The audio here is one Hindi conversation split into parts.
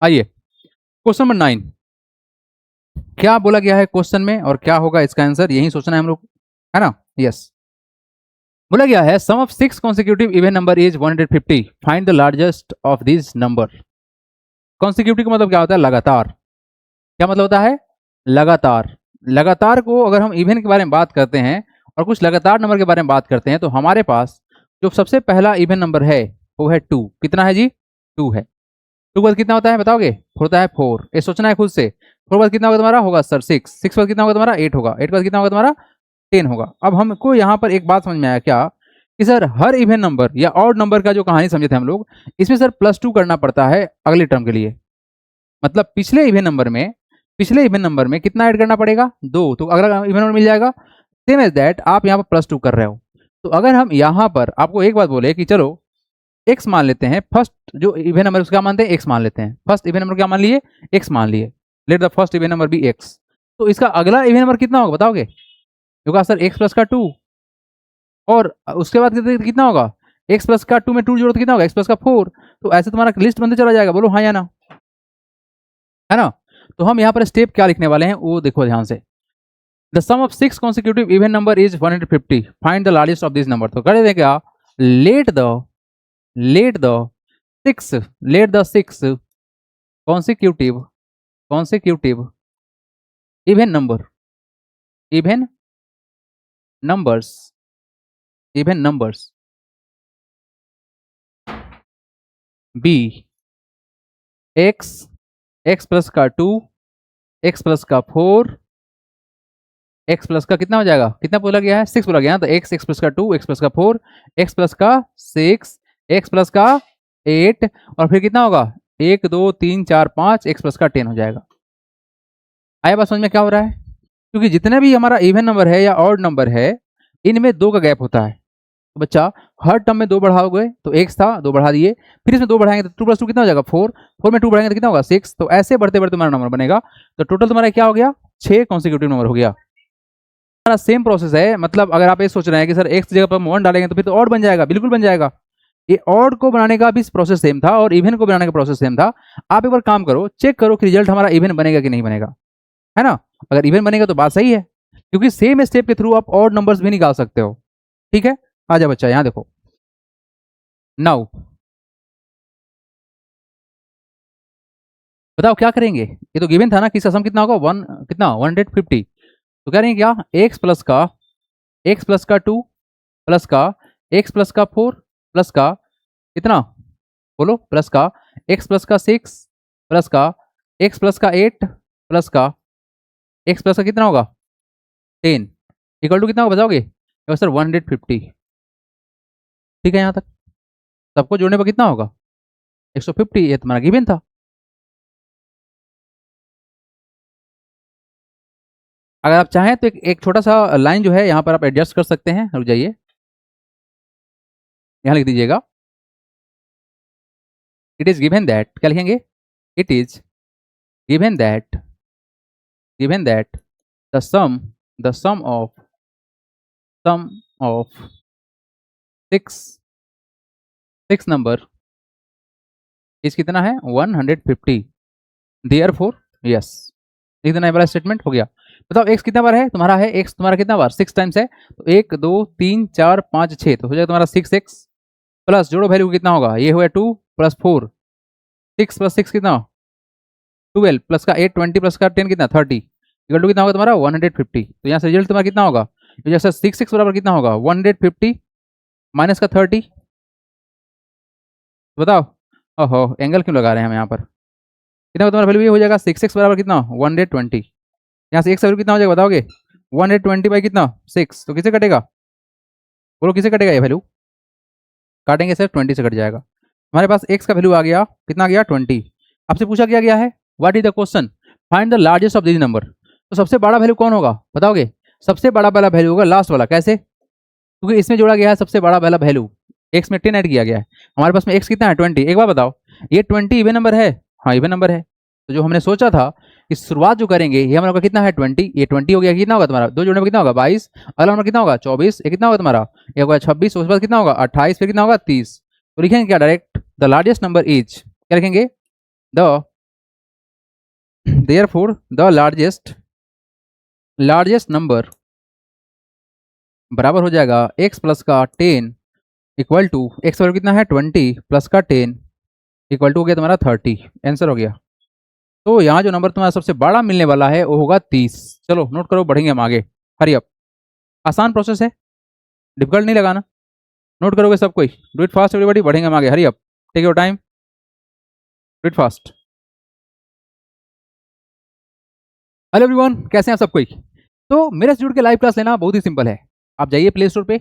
आइए क्वेश्चन नंबर 9, क्या बोला गया है क्वेश्चन में और क्या होगा इसका आंसर, यही सोचना है हम लोग, है ना। यस, बोला गया है sum of 6 consecutive even number is 150, find the largest of this number. Consecutive का मतलब क्या होता है, लगातार। क्या मतलब होता है, लगातार। लगातार को अगर हम इवन के बारे में बात करते हैं और कुछ लगातार नंबर के बारे में बात करते हैं तो हमारे पास जो सबसे पहला इवन नंबर है वो है 2। कितना है जी, 2 है। 2 बाद कितना होता है बताओगे, होता है 4। ये सोचना है खुद से। 4 बाद कितना होगा तुम्हारा, होगा सर 6। 6 बाद कितना होगा तुम्हारा, 8 होगा। 8 बाद कितना होगा तुम्हारा, 10 होगा। अब हमको यहाँ पर एक बात समझ में आया क्या, कि सर हर इवन नंबर या ऑड नंबर का जो कहानी समझे थे हम लोग, इसमें सर +2 करना पड़ता है अगले टर्म के लिए। मतलब पिछले इवन नंबर में कितना ऐड करना पड़ेगा, 2। तो अगला इवन नंबर मिल जाएगा। सेम एज दैट आप यहाँ पर +2 कर रहे हो। तो अगर हम यहाँ पर आपको एक बात बोले कि चलो x मान लेते हैं, फर्स्ट जो इवन नंबर उसका मानते हैं x मान लेते हैं। फर्स्ट इवन नंबर क्या मान लिए, x मान लिए। Let the first even number be x। तो इसका अगला इवन नंबर कितना होगा बताओगे, होगा सर x प्लस का 2। और उसके बाद कितना होगा, x प्लस का 2 में 2 जोड़ो तो कितना होगा, x प्लस का 4। तो ऐसे तुम्हारा लिस्ट बनते चला जाएगा, बोलो हाँ या ना, है ना। तो हम यहाँ पर स्टेप क्या लिखने वाले हैं वो देखो ध्यान से। The sum of 6 consecutive even number is 150, find the largest of this number. तो कर दें क्या, let the 6 consecutive even numbers b x plus का 2, x प्लस का 4, x प्लस का कितना हो जाएगा, कितना बोला गया है, 6 बोला गया ना। तो x प्लस का 2, x प्लस का 4, x प्लस का 6, x प्लस का 8 और फिर कितना होगा 1 2 3 4 5, x प्लस का 10 हो जाएगा। आया बात समझ में क्या हो रहा है, क्योंकि जितने भी हमारा इवन नंबर है या ऑड नंबर है इनमें 2 का गैप होता है। तो बच्चा हर टर्म में 2 बढ़ाओगे तो x था 2 बढ़ा दिए, फिर इसमें 2 बढ़ाएंगे तो 2 प्लस 2 कितना हो जाएगा 4, 4 में 2 बढ़ाएंगे तो कितना होगा 6। तो ऐसे बढ़ते बढ़ते तुम्हारा नंबर बनेगा। तो टोटल तुम्हारा क्या हो गया, 6 कॉन्सिक्यूटिव नंबर हो गया। हमारा सेम प्रोसेस है। मतलब अगर आप ये सोच रहे हैं कि सर x की जगह पर हम 1 डालेंगे तो फिर तो ऑड बन जाएगा, बिल्कुल बन जाएगा। ये ऑड को बनाने का भी प्रोसेस सेम था और इवन को बनाने का प्रोसेस सेम था। आप एक बार काम करो, चेक करो कि रिजल्ट हमारा इवन बनेगा कि नहीं बनेगा, है ना। अगर इवन बनेगा तो बात सही है, क्योंकि सेम स्टेप के थ्रू आप ऑड नंबर्स भी निकाल सकते हो। ठीक है, आ जा बच्चा यहाँ देखो। नाउ बताओ क्या करेंगे, ये तो गिवन था ना कि इसका सम कितना होगा, 150। तो कह रहे हैं क्या, x प्लस का 2 प्लस का x प्लस का 4 प्लस का कितना, बोलो, प्लस का x प्लस का 6 प्लस का x प्लस का 8 प्लस का x प्लस का कितना होगा 10 इक्वल टू कितना होगा बताओगे, सर 150। ठीक है, यहाँ तक सबको जोड़ने पर कितना होगा 150, ये तुम्हारा गिवन था। अगर आप चाहें तो एक छोटा सा लाइन जो है यहाँ पर आप एडजस्ट कर सकते हैं। रुक जाइए, यहाँ लिख दीजिएगा, इट इज गिवन दैट, क्या लिखेंगे, it is given that the sum of 6 number is कितना है 150। देयरफॉर यस, लिख देना, वाला स्टेटमेंट हो गया। बताओ x कितना बार है तुम्हारा, है x तुम्हारा कितना बार 6 टाइम्स है। तो 1 2 3 4 5 6, तो हो जाएगा तुम्हारा 6x प्लस जोड़ो वैल्यू कितना होगा, ये हुआ 2 प्लस 4, 6 प्लस 6 कितना 12 प्लस का 8 20 प्लस का 10 कितना 30 इक्वल टू कितना होगा तुम्हारा 150। तो यहाँ से रिजल्ट तुम्हारा कितना होगा, जैसे 6 बराबर कितना होगा 150 माइनस का 30। बताओ, ओहो एंगल क्यों लगा रहे हैं हम यहाँ पर, कितना तुम्हारा वैल्यू ये हो जाएगा 6 बराबर कितना 120। यहाँ से x वैल्यू कितना हो जाएगा बताओगे 120 बाई कितना 6। तो किसे कटेगा, बोलो किसे कटेगा, ये वैल्यू काटेंगे सर 20 से कट जाएगा। हमारे पास x का वैल्यू आ गया, कितना आ गया 20। आपसे पूछा क्या गया है, what is the question, find the largest of this number. तो सबसे बड़ा वैल्यू कौन होगा बताओगे, सबसे बड़ा वाला वैल्यू होगा लास्ट वाला। कैसे, क्योंकि इसमें जोड़ा गया है सबसे बड़ा वाला वैल्यू, x में 10 ऐड किया गया है, हमारे पास में x कितना है 20। एक बार बताओ ये 20 इवन नंबर है, हाँ इवन नंबर है। तो जो हमने सोचा था कि शुरुआत जो करेंगे ये हमारा कितना है 20, ये 20 हो गया, कितना होगा तुम्हारा 2 जोड़ने में कितना होगा 22, अगला नंबर कितना होगा 24, ये कितना होगा तुम्हारा ये होगा 26, उसके बाद कितना होगा 28, फिर कितना होगा 30। तो लिखेंगे क्या direct, the largest number is, क्या लिखेंगे, the therefore the largest number बराबर हो जाएगा x प्लस का 10 इक्वल टू एक्स वैल्यू कितना है 20 प्लस का 10 इक्वल टू हो गया तुम्हारा 30। आंसर हो गया। तो यहाँ जो नंबर तुम्हारा सबसे बड़ा मिलने वाला है वो होगा 30। चलो नोट करो, बढ़ेंगे हम आगे। हरी अप, आसान प्रोसेस है, डिफिकल्ट नहीं लगाना। नोट करोगे सब कोई, डू इट फास्ट एवरीबॉडी, बढ़ेंगे हम आगे। Hurry up, take your time, do it fast. Hello everyone, कैसे हैं आप सब कोई? तो मेरे से जुड़ के लाइव क्लास लेना बहुत ही सिंपल है। आप जाइए प्ले स्टोर पे,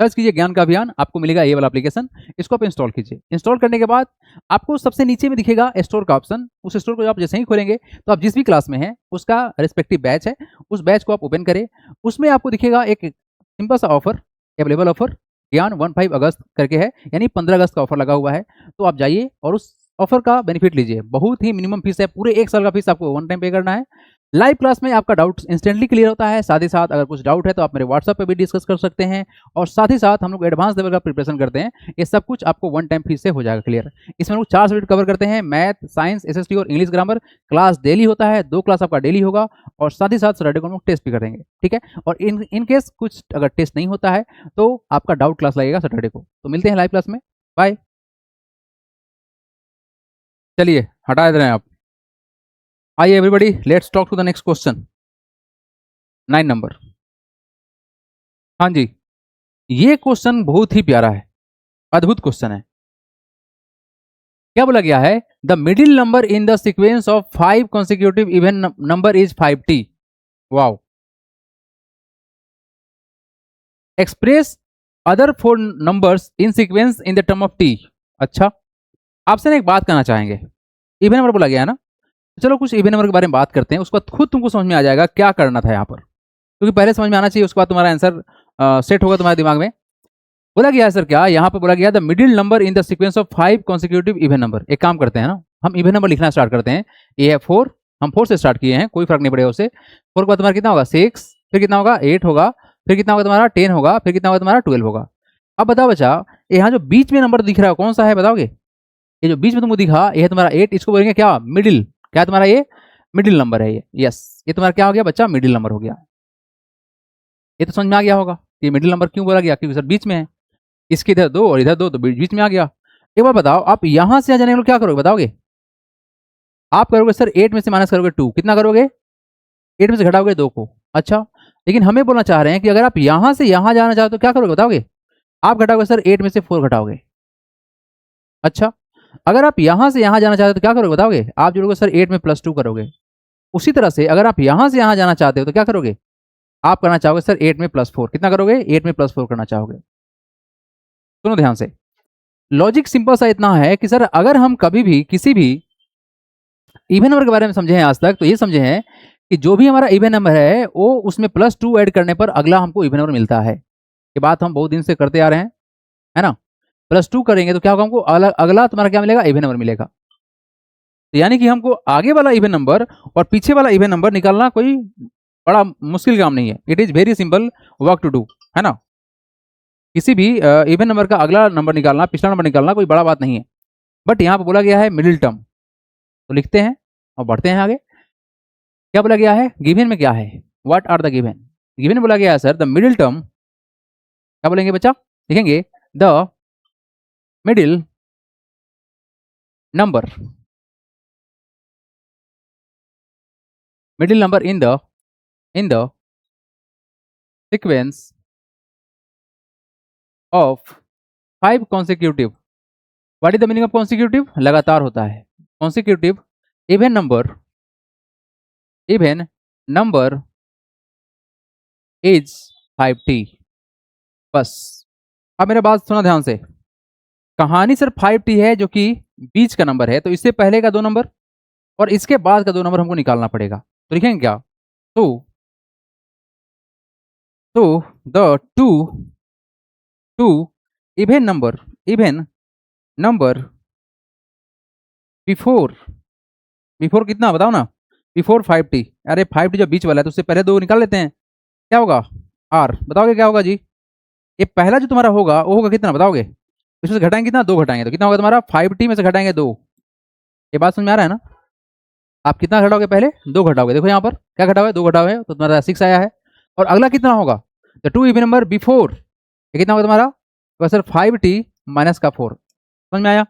सर्च कीजिए ज्ञान का अभियान, आपको मिलेगा ये वाला एप्लीकेशन। इसको आप इंस्टॉल कीजिए। इंस्टॉल करने के बाद आपको सबसे नीचे में दिखेगा स्टोर का ऑप्शन। उस स्टोर को आप जैसे ही खोलेंगे तो आप जिस भी क्लास में हैं उसका रिस्पेक्टिव बैच है, उस बैच को आप ओपन करें। उसमें आपको दिखेगा एक सिंपल सा ऑफर, अवेलेबल ऑफर ज्ञान 15 अगस्त करके है, यानी 15 अगस्त का ऑफर लगा हुआ है। तो आप जाइए और उस ऑफर का बेनिफिट लीजिए। बहुत ही मिनिमम फीस है, पूरे 1 साल का फीस आपको वन टाइम पे करना है। लाइव क्लास में आपका डाउट इंस्टेंटली क्लियर होता है। साथ ही साथ अगर कुछ डाउट है तो आप मेरे व्हाट्सएप पे भी डिस्कस कर सकते हैं। और साथ ही साथ हम लोग एडवांस लेवल का प्रिपरेशन करते हैं। ये सब कुछ आपको वन टाइम फीस से हो जाएगा क्लियर। इसमें हम लोग 4 सब्जेक्ट कवर करते हैं, मैथ, साइंस, एसएसटी और इंग्लिश ग्रामर। क्लास डेली होता है, 2 क्लास आपका डेली होगा। और साथ ही साथ सैटरडे को हम लोग टेस्ट भी करेंगे, ठीक है। और इन केस कुछ अगर टेस्ट नहीं होता है तो आपका डाउट क्लास लगेगा सैटरडे को। तो मिलते हैं लाइव क्लास में, बाय। चलिए हटा दे रहे हैं आप। आइए everybody, let's talk to the next question. 9 number. हाँ जी, ये क्वेश्चन बहुत ही प्यारा है, अद्भुत क्वेश्चन है। क्या बोला गया है? The middle number in the sequence of 5 consecutive even number is 5t। Wow. Express other 4 numbers in sequence in the term of t। अच्छा, आपसे ना एक बात करना चाहेंगे। इवन नंबर बोला गया है ना, चलो कुछ इवन नंबर के बारे में बात करते हैं, उसके बाद खुद तुमको समझ में आ जाएगा क्या करना था यहाँ पर। क्योंकि पहले समझ में आना चाहिए, उसके बाद तुम्हारा आंसर सेट होगा तुम्हारे दिमाग में। बोला गया है सर क्या, यहाँ पर बोला गया the middle number in the sequence of 5 consecutive even number. एक काम करते हैं ना, हम इवन नंबर लिखना स्टार्ट करते हैं। ये है 4, हम 4 से स्टार्ट किए हैं, कोई फर्क नहीं पड़ेगा उससे। 4 के बाद तुम्हारा कितना होगा 6, फिर कितना होगा 8 होगा, फिर कितना होगा तुम्हारा 10 होगा, फिर कितना होगा तुम्हारा 12 होगा। अब बताओ बच्चा, यहाँ जो बीच में नंबर दिख रहा है कौन सा है बताओगे? ये जो बीच में तुमको दिखा ये है तुम्हारा 8, इसको बोलेंगे क्या? मिडिल। क्या तुम्हारा ये मिडिल नंबर है ये। यस, ये तुम्हारा क्या हो गया बच्चा? मिडिल नंबर हो गया। ये तो समझ में आ गया होगा ये मिडिल नंबर क्यों बोला गया, क्योंकि सर बीच में है। इसके इधर 2 और इधर 2 तो बीच में आ गया। एक बार बताओ, आप यहां से जाने के लिए क्या करोगे बताओगे? आप करोगे सर 8 में से माइनस करोगे 2, कितना करोगे? 8 में से घटाओगे 2 को। अच्छा, लेकिन हमें बोलना चाह रहे हैं कि अगर आप यहां से यहां जाना चाहो तो क्या करोगे बताओगे? आप घटाओगे सर 8 में से 4 घटाओगे। अच्छा, अगर आप यहां से यहां जाना चाहते हो तो क्या करोगे बताओगे? आप जोड़ोगे सर 8 में +2 करोगे। उसी तरह से अगर आप यहां से यहां जाना चाहते हो तो क्या करोगे? आप करना चाहोगे सर 8 में +4, कितना करोगे? 8 में +4 करना चाहोगे। सुनो ध्यान से, लॉजिक सिंपल सा इतना है कि सर अगर हम कभी भी किसी भी इवन नंबर के बारे में समझे हैं आज तक, तो ये समझे हैं कि जो भी हमारा इवन नंबर है वो उसमें +2 ऐड करने पर अगला हमको इवन नंबर मिलता है। ये बात हम बहुत दिन से करते आ रहे हैं, है ना। +2 करेंगे तो क्या होगा? हमको अगला तुम्हारा क्या मिलेगा? इवन नंबर मिलेगा। तो यानी कि हमको आगे वाला इवन नंबर और पीछे वाला इवन नंबर निकालना कोई बड़ा मुश्किल काम नहीं है। It is very simple work to do, है ना। किसी भी इवन नंबर का अगला नंबर निकालना, पिछला नंबर निकालना कोई बड़ा बात नहीं है। बट यहाँ पे बोला गया है मिडिल टर्म, तो लिखते हैं और बढ़ते हैं आगे। क्या बोला गया है? गिवन में क्या है? What are the given? Given बोला गया है सर द मिडिल टर्म, क्या बोलेंगे बच्चा? लिखेंगे the middle number, middle number in the sequence of 5 consecutive। What is the meaning of consecutive? लगातार होता है। Consecutive even number is 5t। बस। अब मेरा बात सुना ध्यान से। कहानी सिर्फ 5t है जो कि बीच का नंबर है, तो इससे पहले का 2 नंबर और इसके बाद का 2 नंबर हमको निकालना पड़ेगा। तो लिखेंगे क्या? तो the two even number before कितना बताओ ना? Before 5t। अरे 5t जो बीच वाला है तो उससे पहले 2 निकाल लेते हैं। क्या होगा? r। बताओगे क्या होगा जी? ये पहला जो तुम्हारा होगा वो होगा कितना बताओगे? इसमें से घटाएंगे कितना? 2 घटाएंगे तो कितना होगा तुम्हारा? 5t में से घटाएंगे 2। ये बात समझ में आ रहा है ना? आप कितना घटाओगे, पहले 2 घटाओगे, देखो यहाँ पर क्या घटा हुआ है, 2 घटा हुआ है तो तुम्हारा 6 आया है। और अगला कितना होगा, the two even number before, ये कितना होगा तुम्हारा, तो सर 5t माइनस का 4। समझ में आया,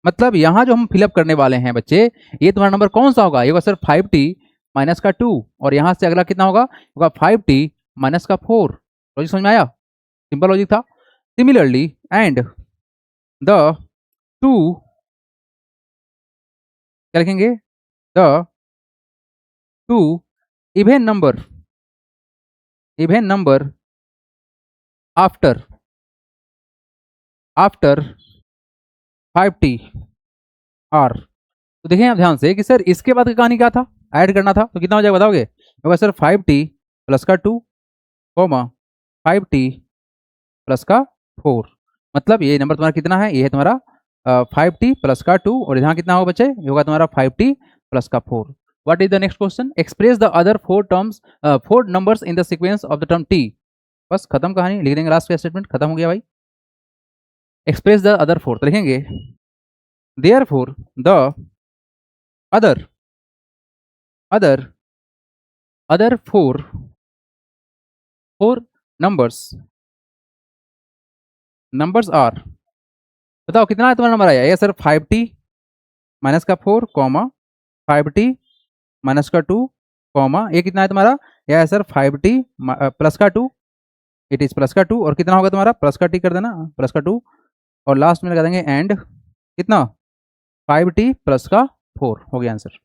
मतलब यहाँ जो हम फिलअप करने वाले हैं बच्चे, ये तुम्हारा नंबर कौन सा होगा, ये होगा सर 5t माइनस का 2, और यहाँ से अगला कितना होगा, 5t माइनस का 4। लॉजिक समझ में आया, सिंपल लॉजिक था। सिमिलरली एंड द टू, क्या लिखेंगे, the two even number after 5t are. तो देखें आप ध्यान से कि सर इसके बाद की कहानी क्या था, ऐड करना था, तो कितना हो जाएगा बताओगे, होगा सर 5t प्लस का 2 कॉमा 5t प्लस का 4। मतलब ये नंबर तुम्हारा कितना है, ये है तुम्हारा 5t प्लस का 2, और यहाँ कितना होगा बच्चे, ये होगा तुम्हारा 5t प्लस का 4। What is the next question, express the other 4 numbers in the sequence of the term t। बस खत्म कहानी, लिख देंगे, लास्ट का स्टेटमेंट खत्म हो गया भाई। एक्सप्रेस द अदर 4 तो लिखेंगे therefore the other 4 numbers are, बताओ कितना है तुम्हारा नंबर आया, ये सर 5t माइनस का 4 कॉमा 5t माइनस का 2 कॉमा ये कितना है तुम्हारा, यह है सर 5t प्लस का 2, इट इज प्लस का 2, और कितना होगा तुम्हारा प्लस का t कर देना, प्लस का 2, और लास्ट में लगा देंगे एंड कितना 5t प्लस का 4, हो गया आंसर।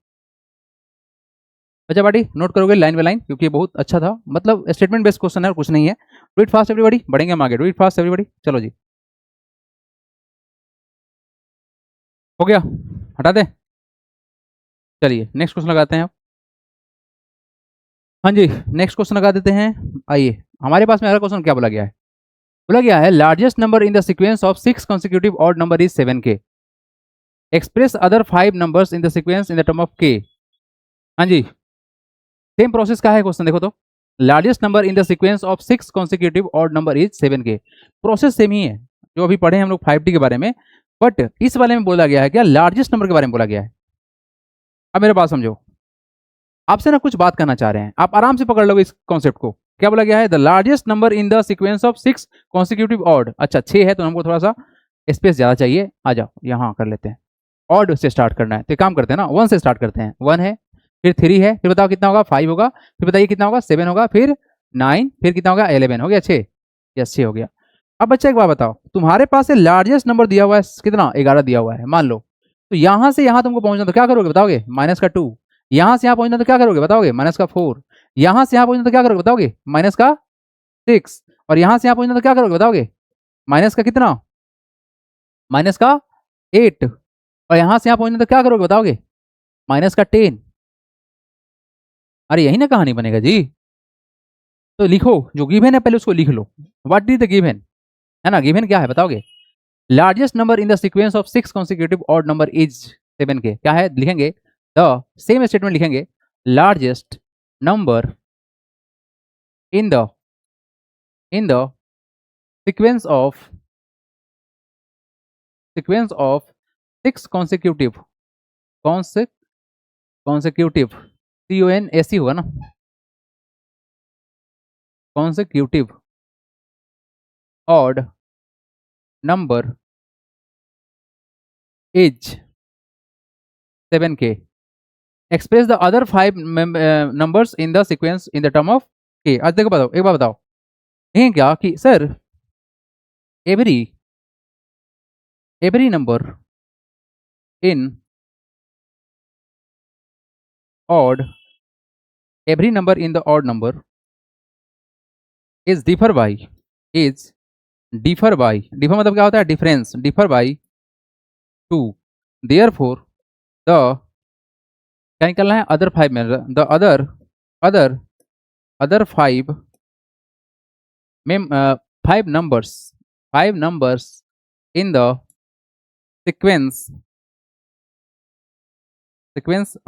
अच्छा बाटी नोट करोगे लाइन बाय लाइन, क्योंकि ये बहुत अच्छा था, मतलब स्टेटमेंट बेस्ड क्वेश्चन है और कुछ नहीं है। डू इट फास्ट एवरीबॉडी, बढ़ेंगे हम आगे, डू इट फास्ट एवरीबॉडी, चलो जी हो गया, हटा दें, चलिए नेक्स्ट क्वेश्चन लगाते हैं आप। हाँ जी नेक्स्ट क्वेश्चन लगा देते हैं। आइए हमारे पास में अगला क्वेश्चन क्या बोला गया है, बोला गया है largest number in the sequence of 6 consecutive odd number is 7k, express other 5 numbers in the sequence in the term of k। हाँ जी सेम प्रोसेस का है क्वेश्चन, देखो तो largest number in the sequence of 6 consecutive odd number is 7k, process same ही है जो अभी पढ़े हम लोग 5t के बारे में, बट इस वाले में बोला गया है क्या, लार्जेस्ट नंबर के बारे में बोला गया है। अब मेरे बात समझो, आपसे ना कुछ बात करना चाह रहे हैं, आप आराम से पकड़ लोगे इस कॉन्सेप्ट को। क्या बोला गया है, the largest number in the sequence of 6 consecutive odd, अच्छा 6 है तो हमको थोड़ा सा स्पेस ज्यादा चाहिए, आ जाओ यहाँ कर लेते हैं, ऑड से स्टार्ट करना है तो काम करते हैं ना, 1 से स्टार्ट करते हैं, 1 है, फिर 3 है, फिर बताओ कितना होगा, 5 होगा, फिर बताइए कितना होगा, 7 होगा, फिर 9, फिर कितना होगा 11, हो गया 6, यस 6 हो गया। अब बच्चा एक बात बताओ, तुम्हारे पास से लार्जेस्ट नंबर दिया हुआ है कितना, 11 दिया हुआ है मान लो, तो यहाँ से यहाँ तुमको पहुंचना तो क्या करोगे बताओगे, माइनस का 2, यहाँ से यहाँ पहुंचना तो क्या करोगे बताओगे, माइनस का 4, यहाँ से यहाँ पहुंचना तो क्या करोगे बताओगे, माइनस का 6, और यहाँ से यहाँ पहुंचना तो क्या करोगे बताओगे, माइनस का कितना, माइनस का 8, और यहाँ से यहाँ पहुंचना तो क्या करोगे बताओगे, माइनस का 10। अरे यही ना कहानी बनेगा जी, तो लिखो जो गिवन है पहले उसको लिख लो, व्हाट इज द गिवन, है ना, गिवन क्या है बताओगे, largest number in the sequence of 6 consecutive odd number is 7k, क्या है लिखेंगे, द सेम स्टेटमेंट लिखेंगे, largest number in the sequence of 6 consecutive CONSEC होगा ना, consecutive odd number is 7k, express the other 5 numbers in the sequence in the term of k। आज देखो बताओ, एक बार बताओ ये क्या कि sir every number in odd, every number in the odd number is differ by differ मतलब क्या होता है, difference, differ by 2, therefore the क्या निकलना है, अदर 5 में, the other 5 numbers in the sequence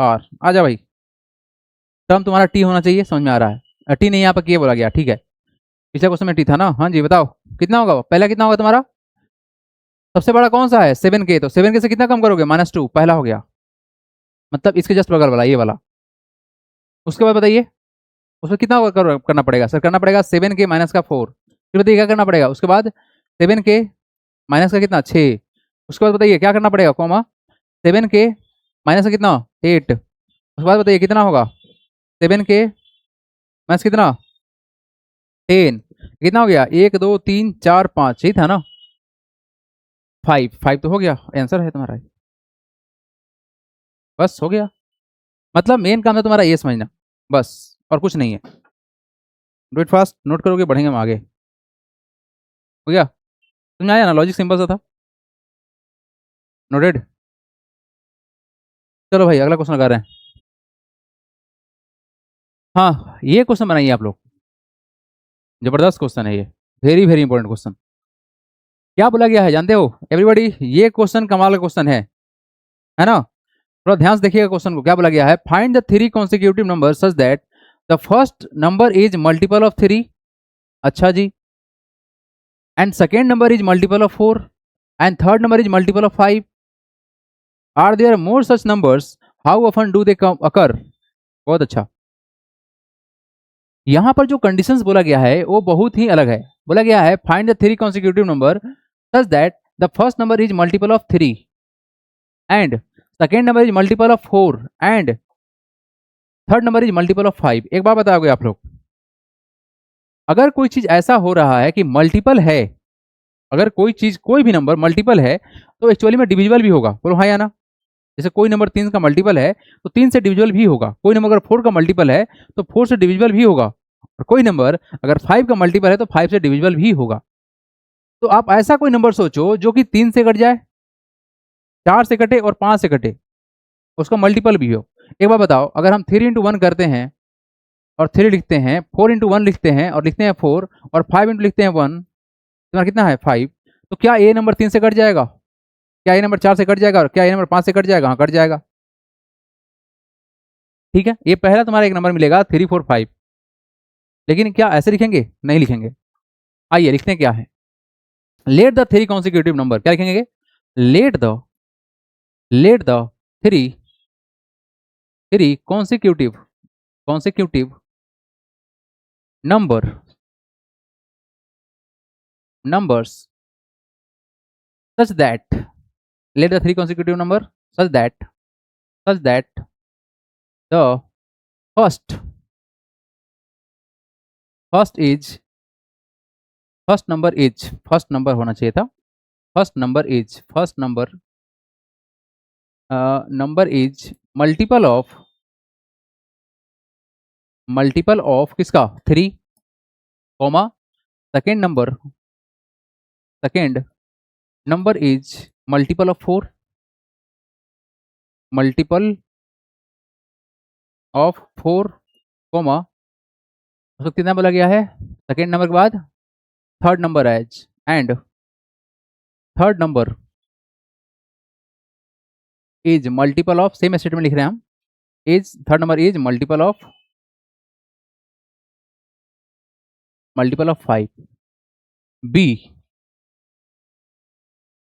are, आ जा भाई, टर्म तुम्हारा टी होना चाहिए, समझ में आ रहा है, टी नहीं यहाँ पर के बोला गया, ठीक है, पिछले क्वेश्चन में टी था ना। हाँ जी बताओ कितना होगा, पहला कितना होगा तुम्हारा, सबसे बड़ा कौन सा है 7k, तो 7k से कितना कम करोगे, -2, पहला हो गया, मतलब इसके जस्ट बगल वाला, ये वाला। उसके बाद बताइए उसमें कितना करना पड़ेगा सर? करना पड़ेगा 7 के माइनस का 4। फिर बताइए क्या करना पड़ेगा उसके बाद? 7 के माइनस का कितना 6। उसके बाद बताइए क्या करना पड़ेगा कॉमा 7 के माइनस का कितना 8। उसके बाद बताइए कितना होगा 7 के माइनस कितना 10। कितना हो गया 1 2 3 4 5, यही था ना? 5 तो हो गया, आंसर है तुम्हारा। बस हो गया। मतलब मेन काम है तुम्हारा ये समझना, बस और कुछ नहीं है। डू इट फास्ट, नोट करोगे बढ़ेंगे हम आगे। हो गया? समझ आया ना? लॉजिक सिंपल सा था। नोटेड। चलो भाई अगला क्वेश्चन लगा रहे हैं। हाँ ये क्वेश्चन बनाइए आप लोग, जबरदस्त क्वेश्चन है ये, वेरी वेरी इंपॉर्टेंट क्वेश्चन। क्या बोला गया है जानते हो एवरीबॉडी? ये क्वेश्चन कमाल का क्वेश्चन है ना? थोड़ा ध्यान से देखिएगा क्वेश्चन को। क्या बोला गया है? Find the 3 consecutive number such that the first number is multiple of 3। अच्छा जी। And second number is multiple of 4 and third number is multiple of 5। Are there more such numbers? How often do they occur? बहुत अच्छा। यहां पर जो कंडीशंस बोला गया है वो बहुत ही अलग है। बोला गया है find the 3 consecutive number such that the first number is multiple of 3 and second number is multiple of 4 and third number is multiple of 5। एक बार बताओगे आप लोग, अगर कोई चीज ऐसा हो रहा है कि मल्टीपल है, अगर कोई चीज कोई भी नंबर मल्टीपल है तो एक्चुअली में डिविजिबल भी होगा। बोलो हाँ या ना? जैसे कोई नंबर 3 का मल्टीपल है तो 3 से डिविजिबल भी होगा। कोई नंबर अगर 4 का मल्टीपल है तो 4 से डिविजिबल भी होगा। और कोई नंबर अगर 5 का मल्टीपल है तो 5 से डिविजिबल भी होगा। तो आप ऐसा कोई नंबर सोचो जो कि 3 से कट जाए, 4 से कटे और 5 से कटे, उसका मल्टीपल भी हो। एक बार बताओ, अगर हम 3 इंटू 1 करते हैं और 3 लिखते हैं, 4 इंटू 1 लिखते हैं और लिखते हैं 4, और 5 इंटू लिखते हैं 1, तुम्हारा कितना है 5। तो क्या ए नंबर 3 से कट जाएगा? क्या ए नंबर 4 से कट जाएगा? और क्या ए नंबर 5 से कट जाएगा? हाँ कट जाएगा। ठीक है, ये पहला तुम्हारा एक नंबर मिलेगा 3 4 5। लेकिन क्या ऐसे लिखेंगे? नहीं लिखेंगे। आइए लिखते हैं क्या है। लेट द 3 कॉन्सिक्यूटिव नंबर, क्या लिखेंगे? Let the 3 consecutive numbers such that, let the 3 consecutive number such that the first first number होना चाहिए था। first number is multiple of किसका 3, comma second number is multiple of 4 comma उसको कितना बोला गया है? सेकेंड नंबर के बाद third number as, and third number is multiple of, same statement लिख रहे हैं हम, is third number is multiple of 5। B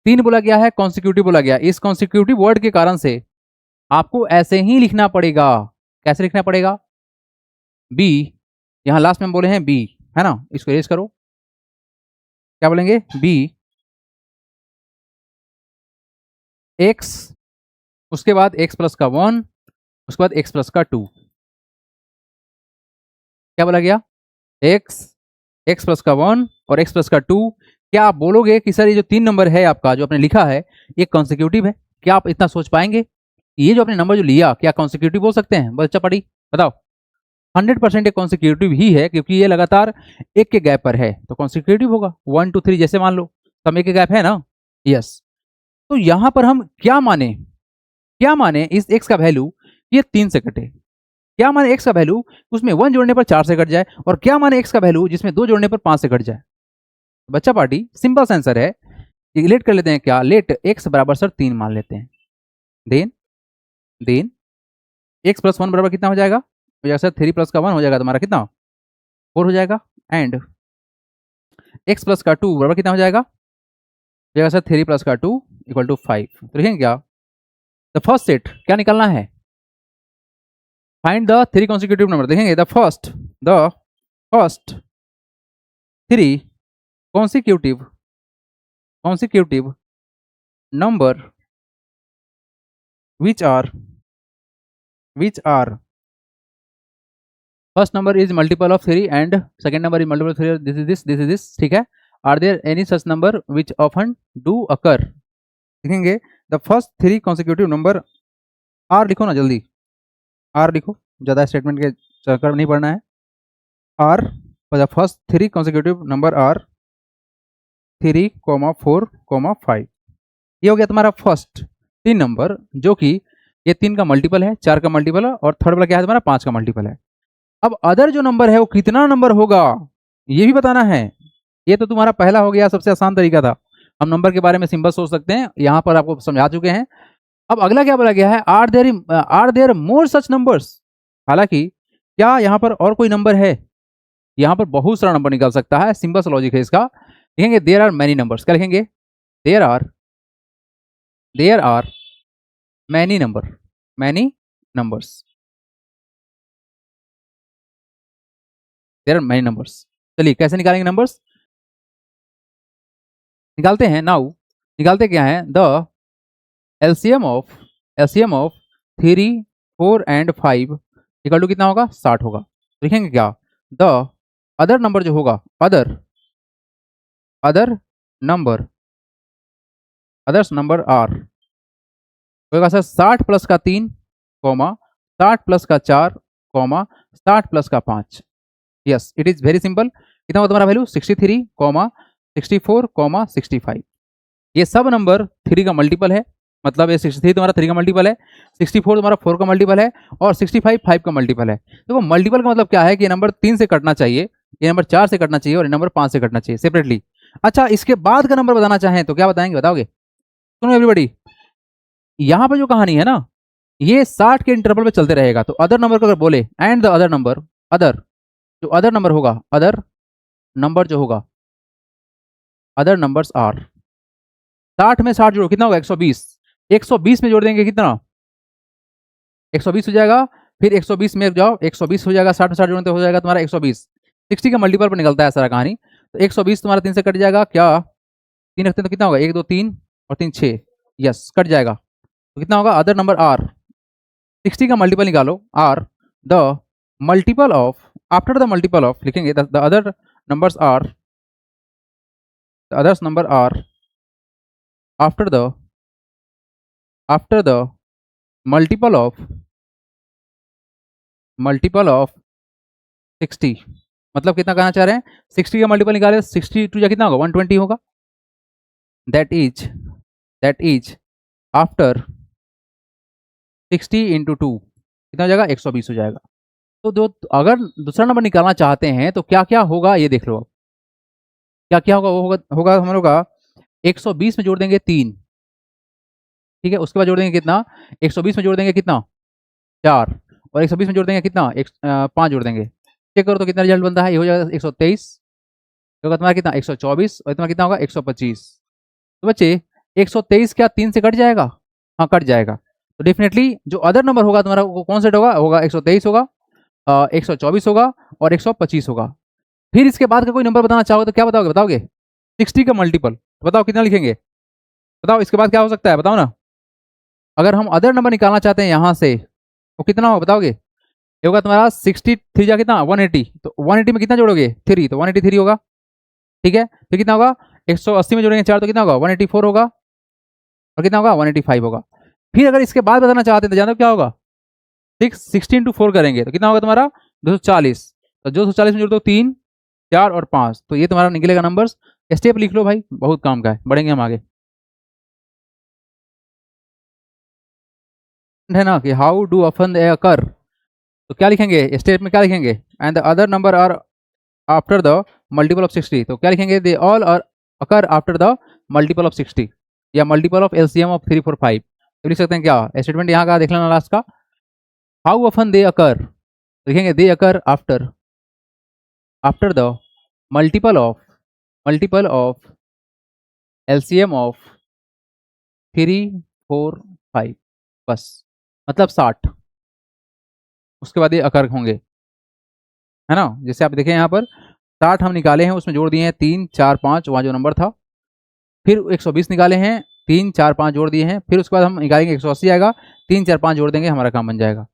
3 बोला गया है, कॉन्सिक्यूटिव बोला गया। इस कॉन्सिक्यूटिव वर्ड के कारण से आपको ऐसे ही लिखना पड़ेगा। कैसे लिखना पड़ेगा? बी, यहां लास्ट में हम बोले हैं बी, है ना? इसको इरेज करो। क्या बोलेंगे? बी एक्स, उसके बाद एक्स प्लस का 1, उसके बाद एक्स प्लस का 2। क्या बोला गया? एक्स प्लस का 1 और एक्स प्लस का 2। क्या आप बोलोगे कि सर ये जो 3 नंबर है आपका जो आपने लिखा है ये कॉन्सिक्यूटिव है? क्या आप इतना सोच पाएंगे? ये जो आपने नंबर जो लिया क्या कॉन्सिक्यूटिव बोल सकते हैं? बच्चा पढ़ी बताओ। 100% ये कॉन्सिक्यूटिव ही है, क्योंकि ये लगातार एक के गैप पर है तो कॉन्सिक्यूटिव होगा। 1 2 3 जैसे मान लो सब एक के गैप है ना? यस। तो यहां पर हम क्या माने इस एक्स का वैल्यू ये 3 से कटे, क्या माने एक्स का वैल्यू उसमें 1 जोड़ने पर 4 से कट जाए, और क्या माने एक्स का वैल्यू जिसमें 2 जोड़ने पर 5 से कट जाए। बच्चा पार्टी सिंपल सा आंसर है। लेट कर लेते हैं क्या? लेट एक्स बराबर सर 3 मान लेते हैं। देन एक्स प्लस 1 बराबर कितना हो जाएगा? हो जाएगा सर 3 प्लस का 1 हो जाएगा तुम्हारा कितना? 4 हो जाएगा। एंड एक्स प्लस का 2 बराबर कितना हो जाएगा? हो जाएगा सर 3 प्लस का 2 इक्वल टू 5। तो लिखेंगे क्या? द फर्स्ट सेट क्या निकालना है? Find the three consecutive number, देखेंगे the first three consecutive number which are first number is multiple of 3 and second number is multiple of 3, this is this, ठीक है. Are there any such number which often do occur? देखेंगे the first three consecutive number, r लिखो ना जल्दी, r लिखो, ज़्यादा स्टेटमेंट के चक्कर नहीं पड़ना है. r for the first three consecutive number are 3, 4, 5. ये हो गया तुम्हारा फर्स्ट तीन नंबर, जो कि ये 3 का मल्टीपल है, 4 का मल्टीपल है, और थर्ड वाला क्या है तुम्हारा 5 का मल्टीपल है. अब अदर जो नंबर है वो कितना नंबर होगा ये भी बताना है. ये तो तुम्हारा पहला हो गया, सबसे आसान तरीका था. हम नंबर के बारे में सिंबल सोच सकते हैं, यहां पर आपको समझा चुके हैं. अब अगला क्या बोला गया है, are there more such numbers. हालांकि क्या यहाँ पर और कोई नंबर है, यहाँ पर बहुत सारा नंबर निकल सकता है, सिंपल सा लॉजिक है इसका. लिखेंगे देयर आर मैनी नंबर्स. क्या लिखेंगे, there are many numbers. There are many numbers. चलिए कैसे निकालेंगे नंबर्स, निकालते हैं. नाउ निकालते क्या है, the LCM of 3, 4 and 5 equal to कितना होगा, 60 होगा. लिखेंगे क्या, द अदर नंबर जो होगा, अदर्स नंबर आर होगा सर 60 प्लस का 3, 60 प्लस का 4, 60 प्लस का 5. Yes, it is very simple. कितना होगा तुम्हारा वैल्यू, 63, 64, 65. ये सब नंबर 3 का मल्टीपल है, मतलब ये 63 तुम्हारा 3 का मल्टीपल है, 64 तुम्हारा 4 का मल्टीपल है, और 65 5 का मल्टीपल है. देखो मल्टीपल का मतलब क्या है कि ये नंबर 3 से कटना चाहिए, ये नंबर 4 से कटना चाहिए, और ये नंबर 5 से कटना चाहिए सेपरेटली. अच्छा, इसके बाद का नंबर बताना चाहें तो क्या बताएंगे, बताओगे? सुनो एवरीबॉडी, यहाँ पर जो कहानी है ना, ये 60 के इंटरवल पे चलते रहेगा. तो अदर नंबर को अगर बोले, एंड द अदर नंबर, जो अदर नंबर होगा, अदर नंबर जो होगा, अदर नंबर्स आर, 60 में 60 जोड़ो कितना होगा, 120. 120 में जोड़ देंगे कितना, 120 हो जाएगा. फिर 120 में जाओ, 120 हो जाएगा, 60 में 60 जोड़ने तो हो जाएगा तुम्हारा 120. 60 के मल्टीपल पर निकलता है सारा कहानी. तो 120 तुम्हारा 3 से कट जाएगा, क्या 3 रखते हैं तो कितना होगा, 1 2 3 और 3 6. यस, कट जाएगा. तो कितना होगा, अदर नंबर आर, 60 का मल्टीपल निकालो, are the multiple of, after the multiple of, लिखेंगे the other numbers are, the others number are after the multiple of 60. मतलब कितना कहना चाह रहे हैं, 60 का मल्टीपल निकाले, 62 या कितना होगा, 120 होगा. दैट इज आफ्टर 60 इंटू 2 कितना हो जाएगा, 120 हो जाएगा. तो जो अगर दूसरा नंबर निकालना चाहते हैं तो क्या क्या होगा ये देख लो. क्या क्या होगा, वो होगा हम लोग का 120 में जोड़ देंगे 3, ठीक है. उसके बाद जोड़ देंगे कितना, 120 में जोड़ देंगे कितना, 4, और 120 में जोड़ देंगे कितना, 5 जोड़ देंगे. चेक करो तो कितना रिजल्ट बनता है, ये हो जाएगा 123, होगा तुम्हारा कितना, 124, और तुम्हारा कितना होगा, 125. तो बच्चे 123 क्या 3 से कट जाएगा, हाँ कट जाएगा. तो डेफिनेटली जो अदर नंबर होगा तुम्हारा वो कौन सा होगा 123 होगा, 124 होगा, और 125 होगा. फिर इसके बाद का कोई नंबर बताना चाहोगे तो क्या बताओगे 60 का मल्टीपल, तो बताओ कितना लिखेंगे, बताओ इसके बाद क्या हो सकता है, बताओ ना. अगर हम अदर नंबर निकालना चाहते हैं यहाँ से तो कितना होगा बताओगे, ये होगा तुम्हारा 63 जा कितना 180. तो 180 में कितना जोड़ोगे, 3, तो 183 होगा, ठीक है. फिर कितना होगा, 180 में जोड़ेंगे 4 तो कितना होगा, 184 होगा, और कितना होगा, 185 होगा. फिर अगर इसके बाद बताना चाहते हैं तो जानते हो क्या होगा, 60 इंटू 4 करेंगे तो कितना होगा तुम्हारा 240. तो 240 में जोड़ दो 3, 4 और 5, तो ये तुम्हारा निकलेगा नंबर. स्टेप लिख लो भाई, बहुत काम का है, बढ़ेंगे हम आगे, है ना, कि how do often they occur. तो क्या लिखेंगे स्टेप में, क्या लिखेंगे, and the other number are after the multiple of 60. तो क्या लिखेंगे, they all are occur after the multiple of 60, या मल्टीपल ऑफ एलसीएम ऑफ 3 4 5. तो लिख सकते हैं क्या, स्टेटमेंट यहाँ का देख लेना लास्ट का, हाउ ऑफन दे अकर, लिखेंगे they occur after the multiple of LCM of 3 4 5. बस, मतलब 60. उसके बाद ये अकर होंगे, है ना। जैसे आप देखें यहाँ पर 60 हम निकाले हैं, उसमें जोड़ दिए हैं 3 4 5 वहाँ जो नंबर था, फिर 120 निकाले हैं, 3 4 5 जोड़ दिए हैं, फिर उसके बाद हम निकालेंगे 180 आएगा, 3 4 5 जोड़ देंगे, हमारा काम बन जाएगा।